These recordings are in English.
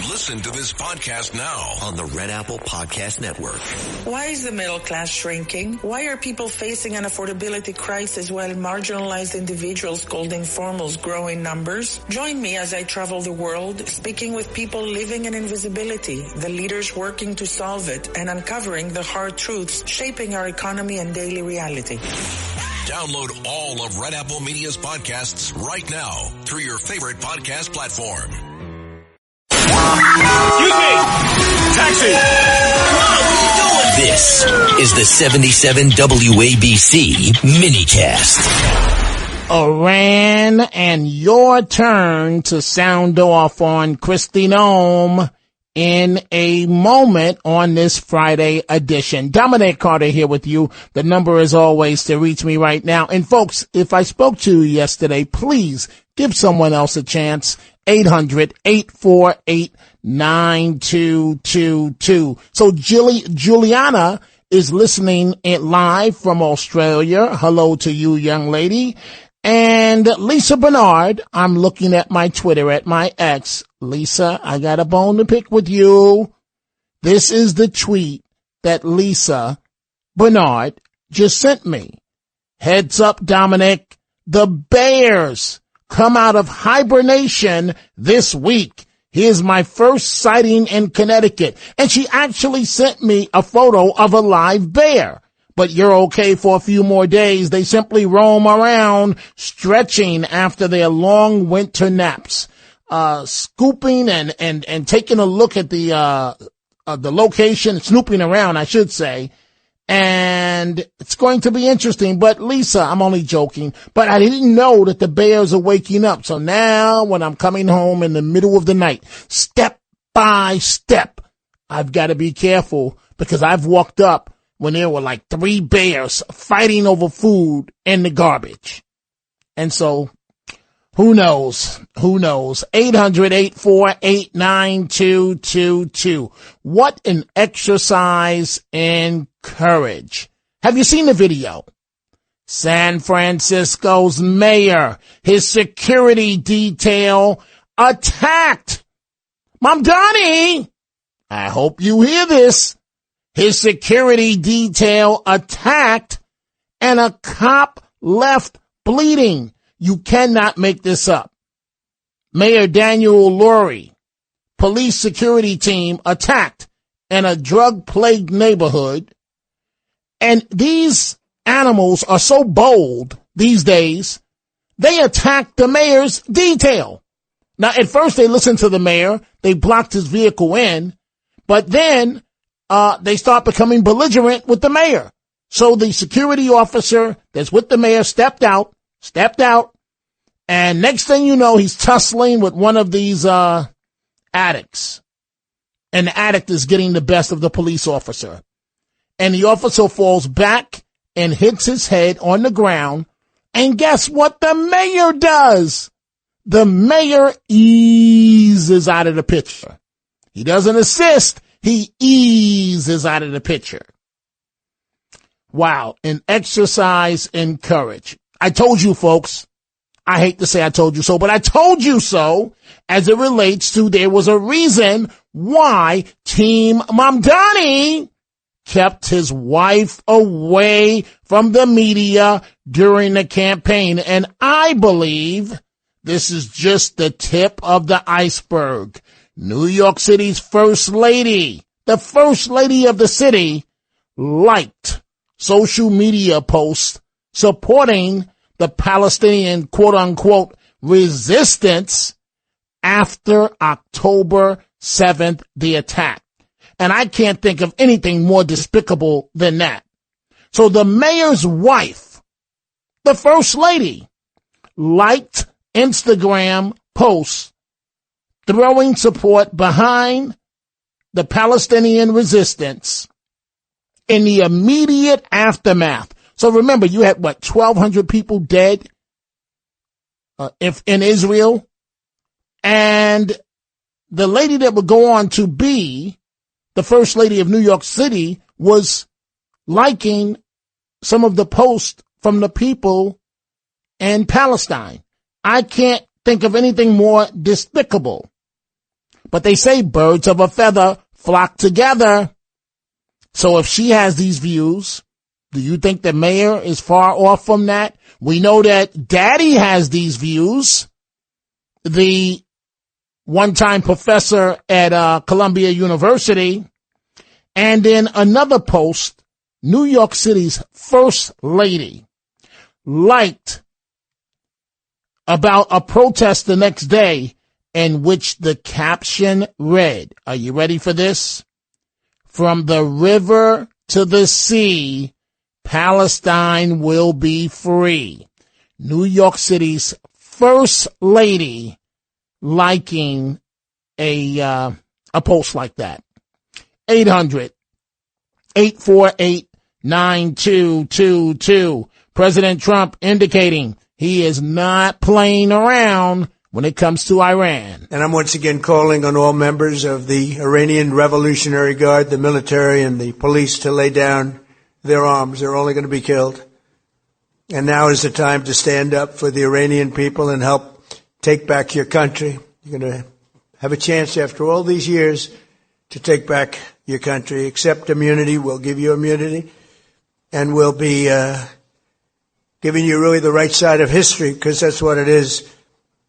Listen to this podcast now on the Red Apple Podcast Network. Why is the middle class shrinking? Why are people facing an affordability crisis while marginalized individuals called informals grow in numbers? Join me as I travel the world, speaking with people living in invisibility, the leaders working to solve it, and uncovering the hard truths shaping our economy and daily reality. Download all of Red Apple Media's podcasts right now through your favorite podcast platform. Excuse me! Taxi! This is the 77 WABC minicast. Iran, and your turn to sound off on Kristi Noem in a moment on this Friday edition. Dominic Carter here with you. The number is always to reach me right now. And folks, if I spoke to you yesterday, please give someone else a chance. 800-848-9222. So Juliana is listening live from Australia. Hello to you, young lady. And Lisa Bernard, I'm looking at my Twitter, at my ex. Lisa, I got a bone to pick with you. This is the tweet that Lisa Bernard just sent me. Heads up, Dominic. The Bears come out of hibernation this week. Here's my first sighting in Connecticut. And she actually sent me a photo of a live bear. But you're okay for a few more days. They simply roam around, stretching after their long winter naps, scooping and taking a look at the location, snooping around, I should say. And it's going to be interesting. But Lisa, I'm only joking, but I didn't know that the bears are waking up. So now when I'm coming home in the middle of the night, step by step, I've got to be careful because I've walked up when there were like 3 bears fighting over food in the garbage. And so, who knows? 800-848-9222. What an exercise in courage. Have you seen the video? San Francisco's mayor, his security detail attacked. Mamdani, I hope you hear this. His security detail attacked and a cop left bleeding. You cannot make this up. Mayor Daniel Lurie, police security team attacked in a drug-plagued neighborhood. And these animals are so bold these days, they attacked the mayor's detail. Now, at first they listened to the mayor. They blocked his vehicle in. But then they start becoming belligerent with the mayor. So the security officer that's with the mayor stepped out, and next thing you know, he's tussling with one of these addicts. And the addict is getting the best of the police officer. And the officer falls back and hits his head on the ground. And guess what the mayor does? The mayor eases out of the picture. He doesn't assist. He eases out of the picture. Wow, an exercise in courage. I told you, folks. I hate to say I told you so, but I told you so as it relates to there was a reason why Team Mamdani kept his wife away from the media during the campaign. And I believe this is just the tip of the iceberg. New York City's first lady, the first lady of the city, liked social media posts supporting the Palestinian quote-unquote resistance after October 7th, the attack. And I can't think of anything more despicable than that. So the mayor's wife, the first lady, liked Instagram posts throwing support behind the Palestinian resistance in the immediate aftermath. So remember, you had, 1,200 people dead in Israel? And the lady that would go on to be the first lady of New York City was liking some of the posts from the people in Palestine. I can't think of anything more despicable. But they say birds of a feather flock together. So if she has these views, do you think the mayor is far off from that? We know that Daddy has these views. The one-time professor at Columbia University. And in another post, New York City's first lady liked about a protest the next day in which the caption read, are you ready for this? From the river to the sea, Palestine will be free. New York City's first lady liking a post like that. 800-848-9222. President Trump indicating he is not playing around when it comes to Iran. And I'm once again calling on all members of the Iranian Revolutionary Guard, the military and the police to lay down their arms. They're only going to be killed. And now is the time to stand up for the Iranian people and help take back your country. You're going to have a chance after all these years to take back your country. Accept immunity. We'll give you immunity. And we'll be giving you really the right side of history, because that's what it is.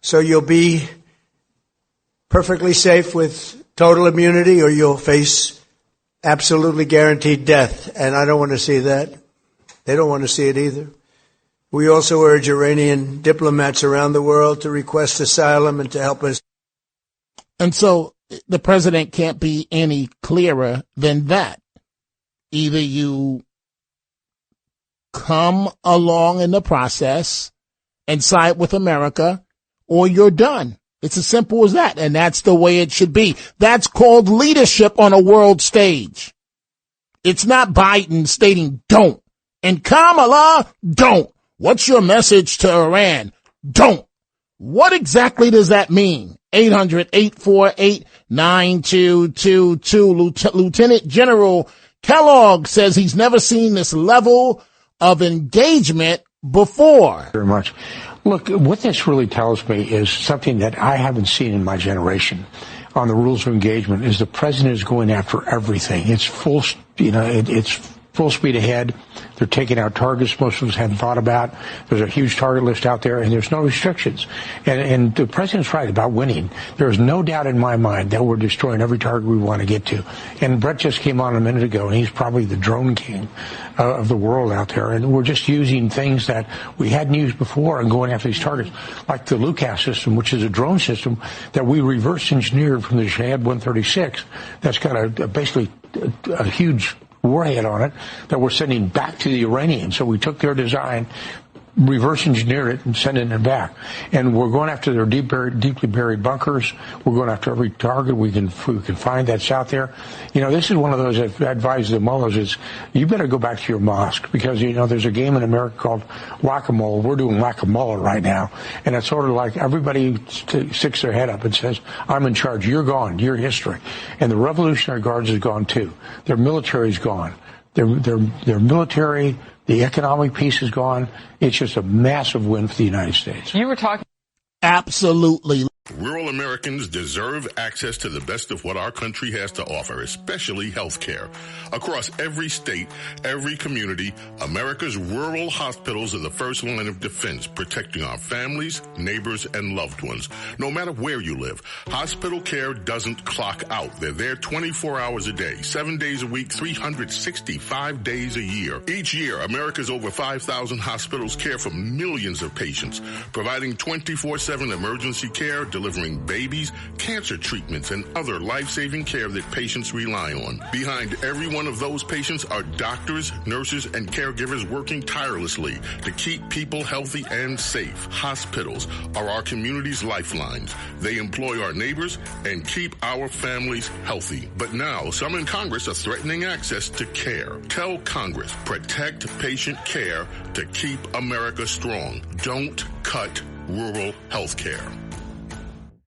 So you'll be perfectly safe with total immunity, or you'll face absolutely guaranteed death. And I don't want to see that. They don't want to see it either. We also urge Iranian diplomats around the world to request asylum and to help us. And so the president can't be any clearer than that. Either you come along in the process and side with America, or you're done. It's as simple as that. And that's the way it should be. That's called leadership on a world stage. It's not Biden stating don't and Kamala don't. What's your message to Iran? Don't. What exactly does that mean? 800-848-9222. Lieutenant General Kellogg says he's never seen this level of engagement before. Very much. Look, what this really tells me is something that I haven't seen in my generation on the rules of engagement. Is the president is going after everything. It's full, it's full speed ahead. They're taking out targets most of us hadn't thought about. There's a huge target list out there, and there's no restrictions. And the president's right about winning. There's no doubt in my mind that we're destroying every target we want to get to. And Brett just came on a minute ago, and he's probably the drone king of the world out there. And we're just using things that we hadn't used before and going after these targets, like the LUCAS system, which is a drone system that we reverse engineered from the Shahed 136. That's got basically a huge warhead on it that we're sending back to the Iranians. So we took their design, reverse engineered it, and sending it back. And we're going after their deeply buried bunkers. We're going after every target we can find that's out there. This is one of those that I advise the mullahs is you better go back to your mosque, because, there's a game in America called whack-a-mole. We're doing whack-a-mole right now. And it's sort of like everybody sticks their head up and says, I'm in charge. You're gone. You're history. And the Revolutionary Guards is gone too. Their military is gone. Their military, the economic piece is gone. It's just a massive win for the United States. You were talking. Absolutely. Rural Americans deserve access to the best of what our country has to offer, especially health care. Across every state, every community, America's rural hospitals are the first line of defense, protecting our families, neighbors, and loved ones. No matter where you live, hospital care doesn't clock out. They're there 24 hours a day, 7 days a week, 365 days a year. Each year, America's over 5,000 hospitals care for millions of patients, providing 24/7 emergency care, delivering babies, cancer treatments, and other life-saving care that patients rely on. Behind every one of those patients are doctors, nurses, and caregivers working tirelessly to keep people healthy and safe. Hospitals are our community's lifelines. They employ our neighbors and keep our families healthy. But now, some in Congress are threatening access to care. Tell Congress, protect patient care to keep America strong. Don't cut rural health care.